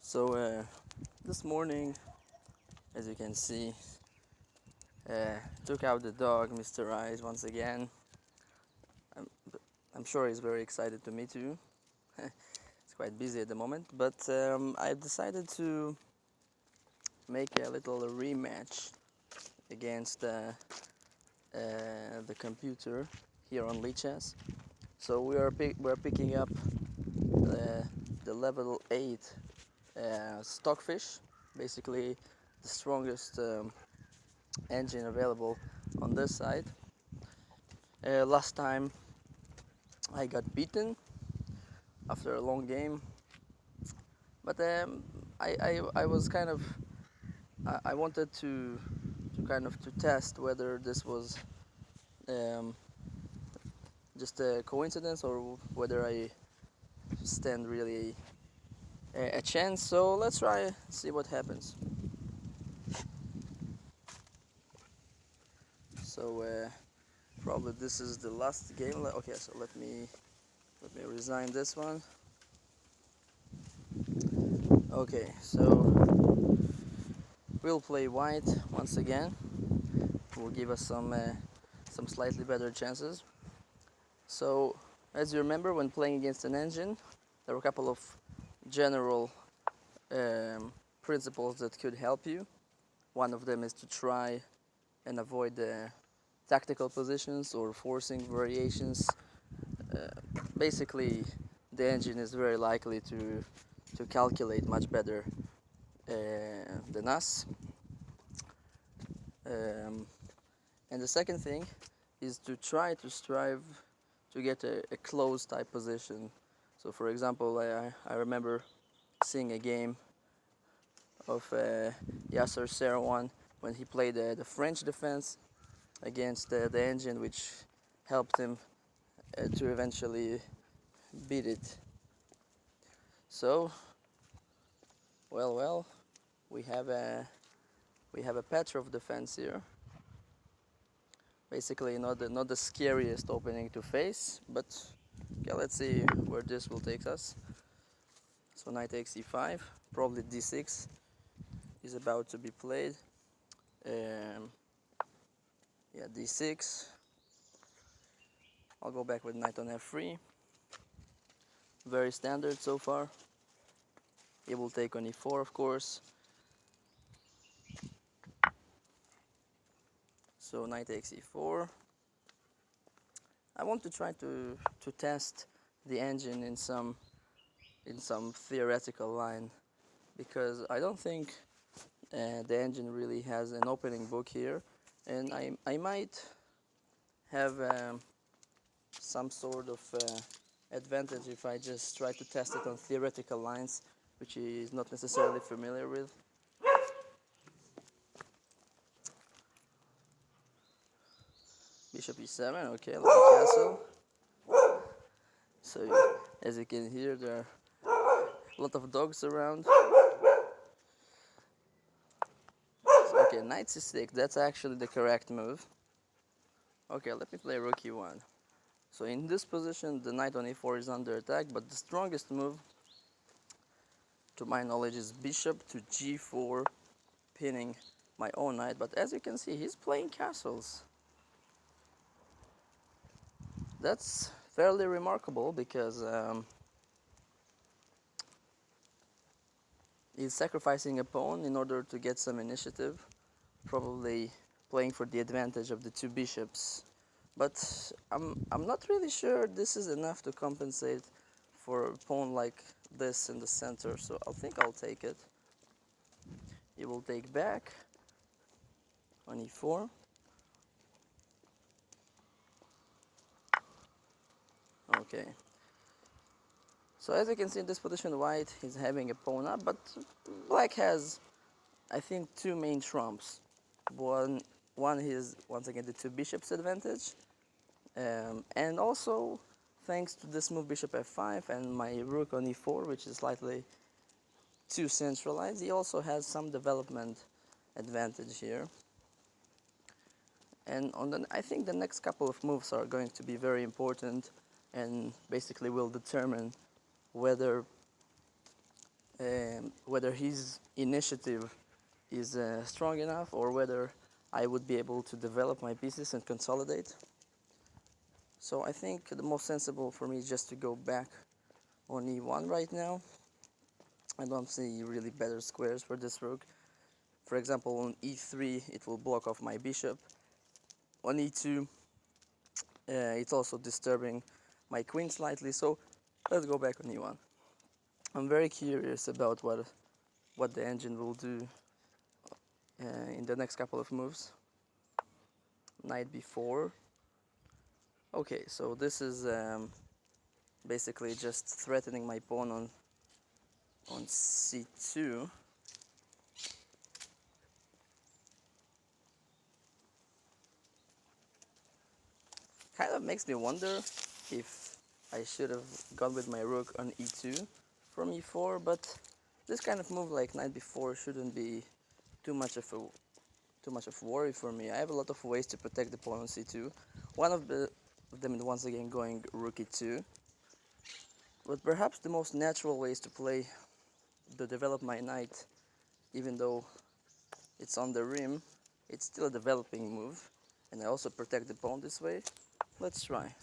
So this morning, as you can see, took out the dog, Mr. Eyes, once again. I'm, I'm sure he's very excited to meet you. It's quite busy at the moment, but I've decided to make a little rematch against the computer here on Lichess. So we're picking up the level 8 stockfish, basically the strongest engine available on this side. Last time I got beaten after a long game, but I was kind of I wanted to test whether this was um, just a coincidence or whether I stand really a chance. So let's try see what happens. So probably this is the last game. Okay, so let me resign this one. Okay, so we'll play white once again. Will give us some slightly better chances. So as you remember, when playing against an engine, there were a couple of general principles that could help you. One of them is to try and avoid the tactical positions or forcing variations. Basically, the engine is very likely to calculate much better than us. And the second thing is to try to strive to get a close type position. So for example, I remember seeing a game of Yasser Serwan when he played the French defense against the engine, which helped him to eventually beat it. So, well, we have a Petrov defense here. Basically, not the scariest opening to face, but okay, let's see where this will take us. So knight takes e5, probably d6 is about to be played. Yeah, d6. I'll go back with knight on f3. Very standard so far. He will take on e4, of course. So knight takes e4. I want to try to test the engine in some theoretical line, because I don't think the engine really has an opening book here, and I might have some sort of advantage if I just try to test it on theoretical lines, which he is not necessarily familiar with. Bishop e7, okay, like a castle. So as you can hear, there are a lot of dogs around. So, okay, knight c6, that's actually the correct move. Okay, let me play rook e1. So in this position, the knight on e4 is under attack, but the strongest move, to my knowledge, is bishop to g4, pinning my own knight. But as you can see, he's playing castles. That's fairly remarkable, because he's sacrificing a pawn in order to get some initiative, probably playing for the advantage of the two bishops. But I'm not really sure this is enough to compensate for a pawn like this in the center, so I think I'll take it. He will take back on e4. Okay. So as you can see in this position, white is having a pawn up, but black has, I think, two main trumps. One is, once again, the two bishops advantage, and also, thanks to this move bishop f5 and my rook on e4, which is slightly too centralized, he also has some development advantage here. And I think the next couple of moves are going to be very important and basically will determine whether whether his initiative is strong enough or whether I would be able to develop my pieces and consolidate. So I think the most sensible for me is just to go back on e1 right now. I don't see really better squares for this rook. For example, on e3 it will block off my bishop. On e2 it's also disturbing my queen slightly, so let's go back on e1. I'm very curious about what the engine will do in the next couple of moves. Knight b4. Okay, so this is basically just threatening my pawn on c2. Kind of makes me wonder if I should have gone with my rook on e2 from e4, but this kind of move like knight b4 shouldn't be too much of worry for me. I have a lot of ways to protect the pawn on c2. One of them is once again going rook e2. But perhaps the most natural way is to develop my knight, even though it's on the rim. It's still a developing move, and I also protect the pawn this way. Let's try.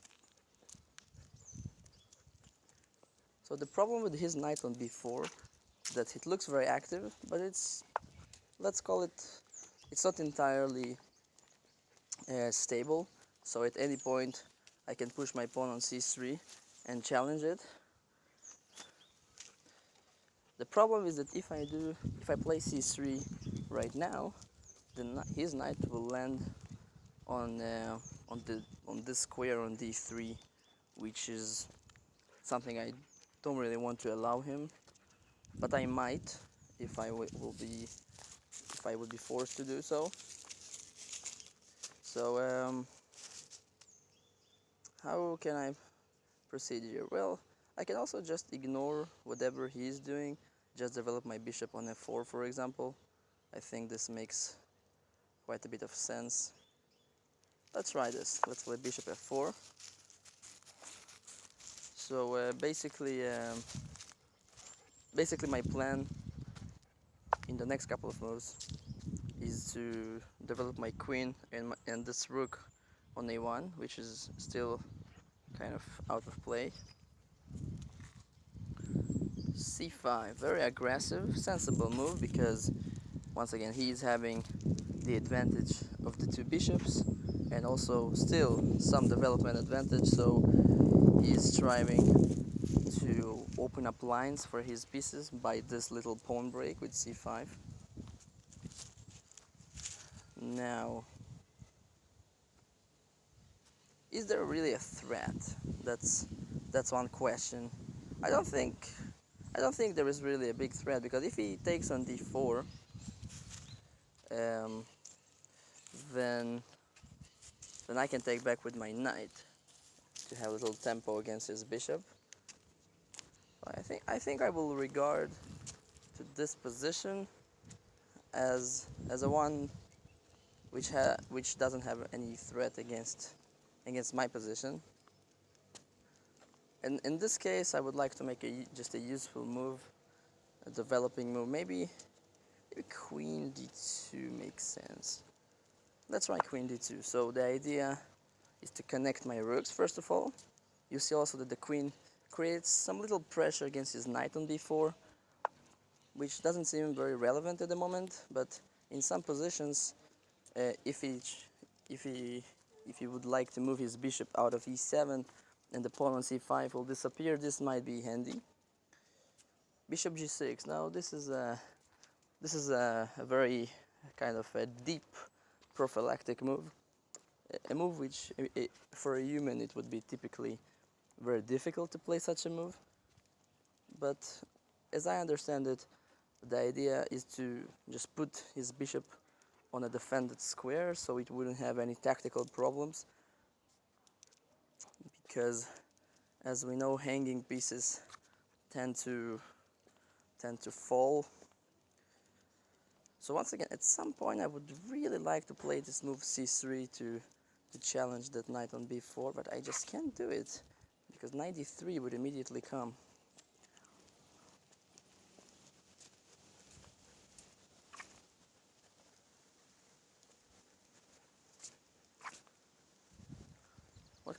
So the problem with his knight on b4 is that it looks very active, but let's call it, it's not entirely stable. So at any point I can push my pawn on c3 and challenge it. The problem is that if I play c3 right now, then his knight will land on this square on d3, which is something I don't really want to allow him, but I might if I would be forced to do so. So how can I proceed here? Well, I can also just ignore whatever he is doing, just develop my bishop on f4, for example. I think this makes quite a bit of sense. Let's try this. Let's play bishop f4. So basically my plan in the next couple of moves is to develop my queen and this rook on a1, which is still kind of out of play. c5, very aggressive, sensible move, because once again he is having the advantage of the two bishops and also still some development advantage, so he is striving to open up lines for his pieces by this little pawn break with c5. Now, is there really a threat? That's one question. I don't think there is really a big threat, because if he takes on d4, then I can take back with my knight to have a little tempo against his bishop. I think I will regard to this position as a one which doesn't have any threat against my position. And in this case, I would like to make just a useful move, a developing move. Maybe queen d2 makes sense. Let's try queen d2. So the idea is to connect my rooks first of all. You see also that the queen creates some little pressure against his knight on b4, which doesn't seem very relevant at the moment, but in some positions, if he would like to move his bishop out of e7 and the pawn on c5 will disappear, this might be handy. Bishop g6. Now this is a very kind of a deep prophylactic move, a move which for a human it would be typically very difficult to play such a move, but as I understand it, the idea is to just put his bishop on a defended square so it wouldn't have any tactical problems, because as we know, hanging pieces tend to fall. So once again, at some point I would really like to play this move c3 to challenge that knight on b4, but I just can't do it because knight d3 would immediately come.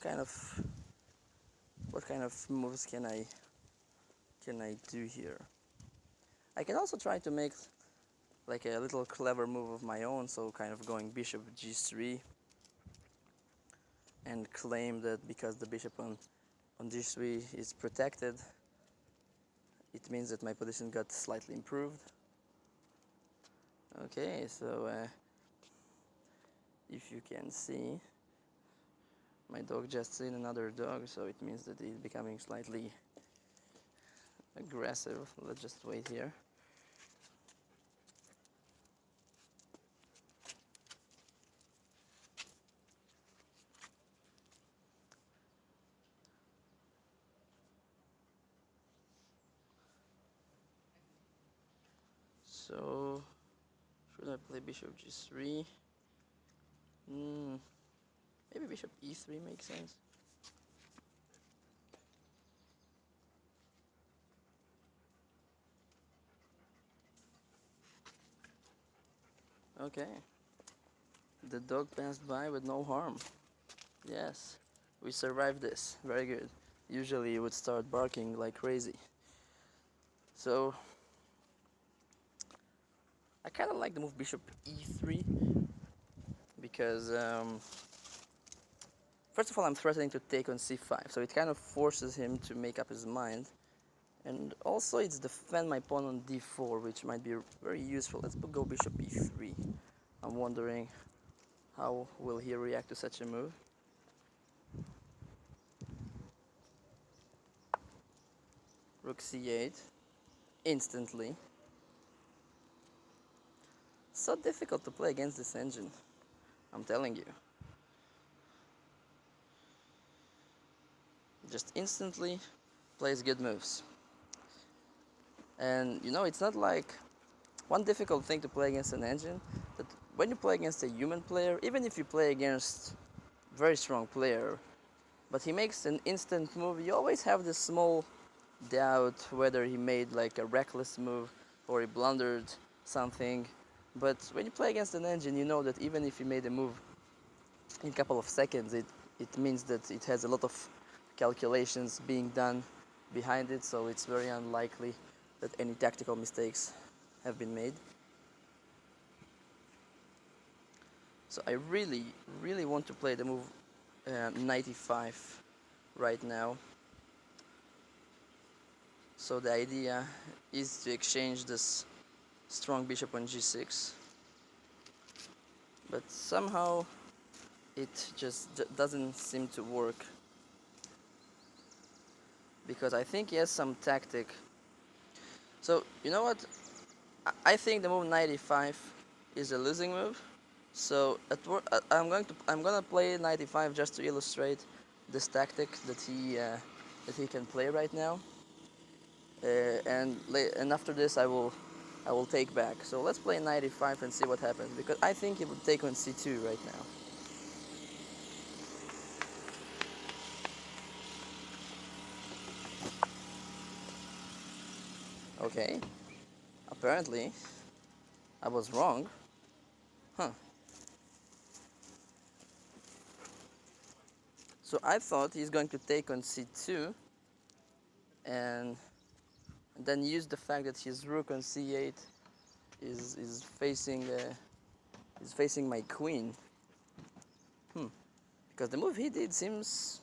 kind of moves can I do here? I can also try to make like a little clever move of my own, so kind of going bishop g3 and claim that because the bishop on g3 is protected, it means that my position got slightly improved. Okay, so if you can see, my dog just seen another dog, so it means that he's becoming slightly aggressive. Let's just wait here. So, should I play bishop g3? Maybe bishop e3 makes sense. Okay. The dog passed by with no harm. Yes, we survived this. Very good. Usually it would start barking like crazy. So, I kind of like the move bishop e3 because first of all, I'm threatening to take on c5, so it kind of forces him to make up his mind. And also it's defend my pawn on d4, which might be very useful. Let's go bishop e3. I'm wondering how will he react to such a move. Rook c8, instantly. So difficult to play against this engine, I'm telling you. Just instantly plays good moves. And you know, it's not like one difficult thing to play against an engine, that when you play against a human player, even if you play against a very strong player, but he makes an instant move, you always have this small doubt whether he made like a reckless move or he blundered something. But when you play against an engine, you know that even if he made a move in a couple of seconds, it means that it has a lot of calculations being done behind it, so it's very unlikely that any tactical mistakes have been made. So I really, really want to play the move knight e5 right now. So the idea is to exchange this strong bishop on g6, but somehow it just doesn't seem to work, because I think he has some tactic. So you know what, I think the move knight e5 is a losing move. So I'm gonna play knight e5 just to illustrate this tactic that he can play right now. And after this I will take back. So let's play knight e5 and see what happens, because I think he would take on c2 right now. Okay, apparently I was wrong. Huh. So I thought he's going to take on c2 and then use the fact that his rook on c8 is facing my queen. Because the move he did seems,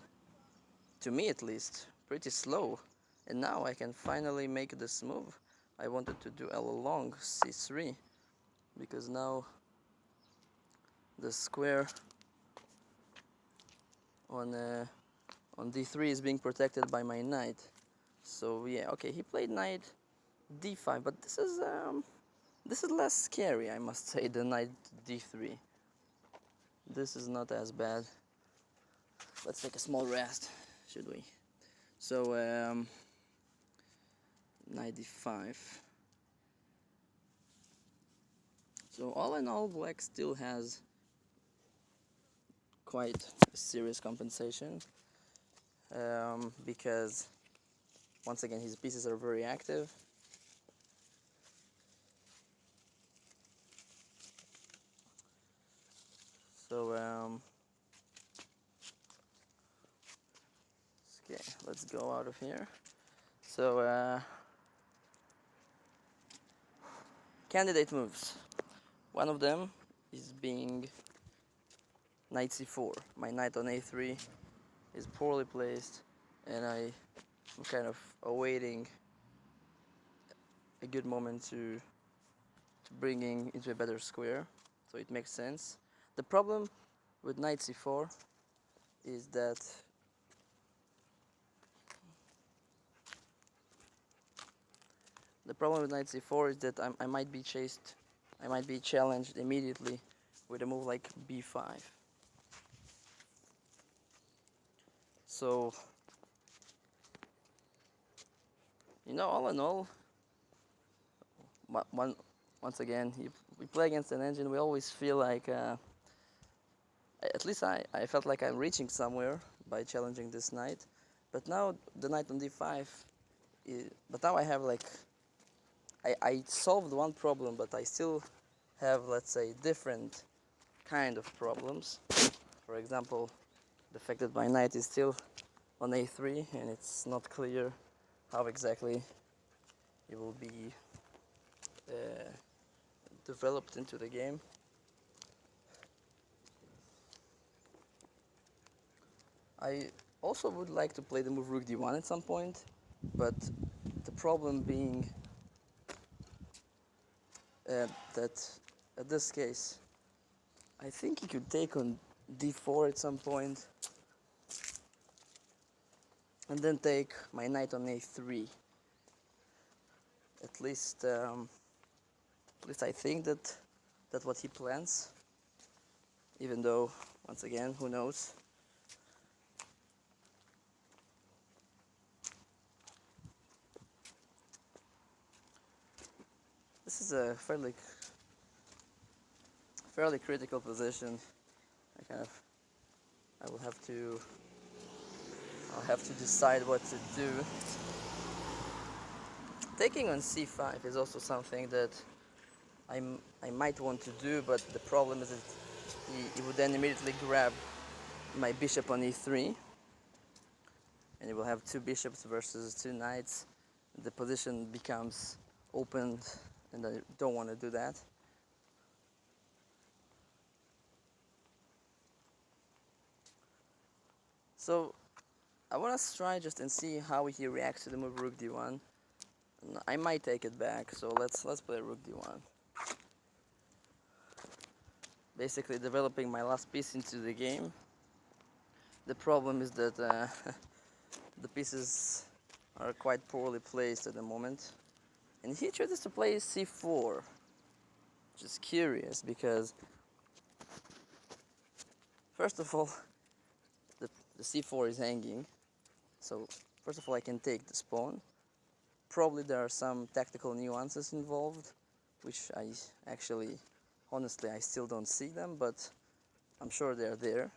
to me at least, pretty slow. And now I can finally make this move I wanted to do all along, c3, because now the square on d3 is being protected by my knight. So yeah, okay, he played knight d5, but this is less scary, I must say, than knight d3. This is not as bad. Let's take a small rest, should we? So knight d5. So all in all, black still has quite a serious compensation, because once again his pieces are very active. So Okay, let's go out of here. So, candidate moves. One of them is being knight c4. My knight on a3 is poorly placed, and I'm kind of awaiting a good moment to bringing into a better square, so it makes sense. The problem with knight c4 is that I might be chased, I might be challenged immediately with a move like b5. So, all in all, once again, we play against an engine, we always feel like, at least I felt like I'm reaching somewhere by challenging this knight. But now the knight on d5, but now I have like, I solved one problem, but I still have, let's say, different kind of problems. For example, the fact that my knight is still on a3 and it's not clear how exactly it will be developed into the game. I also would like to play the move rook d1 at some point, but the problem being that at this case, I think he could take on d4 at some point, and then take my knight on a3. At least I think that's what he plans. Even though, once again, who knows? This is a fairly critical position. I'll have to decide what to do. Taking on c5 is also something that I might want to do, but the problem is that he would then immediately grab my bishop on e3, and he will have two bishops versus two knights. The position becomes opened, and I don't want to do that. So I want to try just and see how he reacts to the move rook d1. I might take it back, so let's play rook d1. Basically developing my last piece into the game. The problem is that the pieces are quite poorly placed at the moment. And he chooses to play c4, which is curious because, first of all, the c4 is hanging. So, first of all, I can take this pawn. Probably there are some tactical nuances involved, which I actually, honestly, I still don't see them, but I'm sure they're there.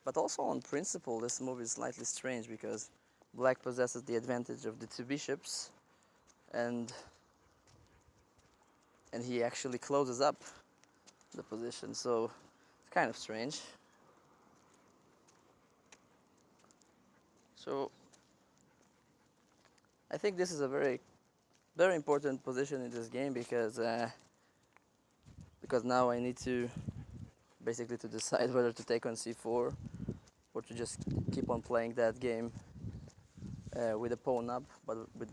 But also on principle, this move is slightly strange because black possesses the advantage of the two bishops, and he actually closes up the position, so it's kind of strange. So I think this is a very, very important position in this game because now I need to basically to decide whether to take on c4 or to just keep on playing that game with the pawn up, but with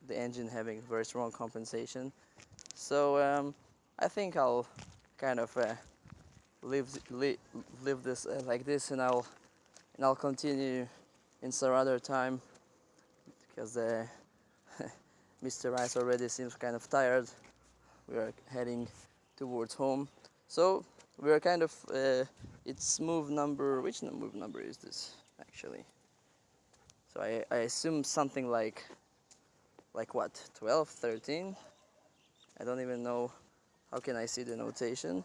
the engine having very strong compensation. So I think I'll kind of leave this like this, and I'll continue in some other time because Mr. Rice already seems kind of tired. We are heading towards home, so we are kind of it's move number, which move number is this actually? So I assume something like what, 12, 13? I don't even know how can I see the notation,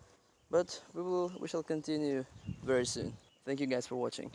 but we shall continue very soon. Thank you guys for watching.